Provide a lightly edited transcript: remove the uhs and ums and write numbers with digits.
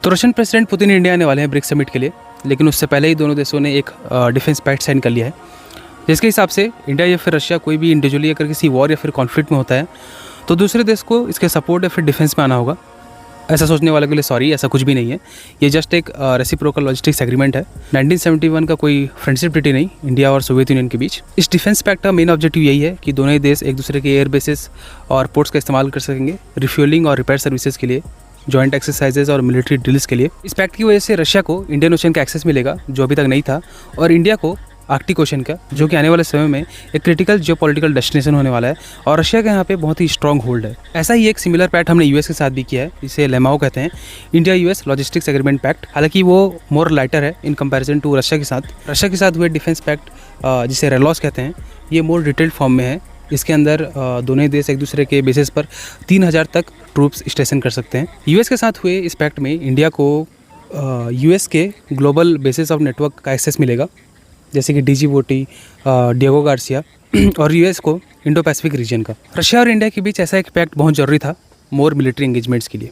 तो Russian president Putin India आने वाले हैं ब्रिक्स समिट के लिए, लेकिन उससे पहले ही दोनों देशों ने एक डिफेंस पैक्ट साइन कर लिया है, जिसके हिसाब से इंडिया या फिर रशिया कोई भी इंडिविजुअली अगर किसी वॉर या फिर कॉन्फ्लिक्ट में होता है तो दूसरे देश को इसके सपोर्ट या फिर डिफेंस में आना होगा। ऐसा सोचने वालों के लिए सॉरी, ऐसा कुछ भी नहीं है। ये जस्ट एक रेसिप्रोकल लॉजिस्टिक्स एग्रीमेंट है। 1971 का कोई फ्रेंडशिप ट्रीटी नहीं इंडिया और सोवियत यूनियन के बीच। इस डिफेंस पैक्ट का मेन ऑब्जेक्टिव यही है कि दोनों ही देश एक दूसरे के एयर बेसिस और पोर्ट्स का इस्तेमाल कर सकेंगे रिफ्यूलिंग और रिपेयर सर्विसेज के लिए, जॉइंट एक्सरसाइजेज और मिलिट्री ड्रिल्स के लिए। इस पैक्ट की वजह से रशिया को इंडियन ओशन का एक्सेस मिलेगा जो अभी तक नहीं था, और इंडिया को आर्कटिक ओशन का, जो कि आने वाले समय में एक क्रिटिकल जियोपॉलिटिकल डेस्टिनेशन होने वाला है और रशिया का यहाँ पे बहुत ही स्ट्रॉन्ग होल्ड है। ऐसा ही एक सिमिलर पैक्ट हमने यूएस के साथ भी किया है, इसे लेमाओ कहते हैं, India US logistics agreement pact. हालांकि वो मोर लाइटर है इन कंपैरिजन टू रशिया के साथ हुए डिफेंस पैक्ट जिसे रेलॉस कहते हैं, ये मोर डिटेल्ड फॉर्म में है। इसके अंदर दोनों ही देश एक दूसरे के बेसिस पर 3000 तक ट्रूप्स स्टेशन कर सकते हैं। यूएस के साथ हुए इस पैक्ट में इंडिया को यूएस के ग्लोबल बेसिस ऑफ नेटवर्क का एक्सेस मिलेगा, जैसे कि डीजीबोटी, डिएगो गार्सिया, और यूएस को इंडो पैसिफिक रीजन का। रशिया और इंडिया के बीच ऐसा एक पैक्ट बहुत ज़रूरी था मोर मिलिट्री एंगेजमेंट्स के लिए।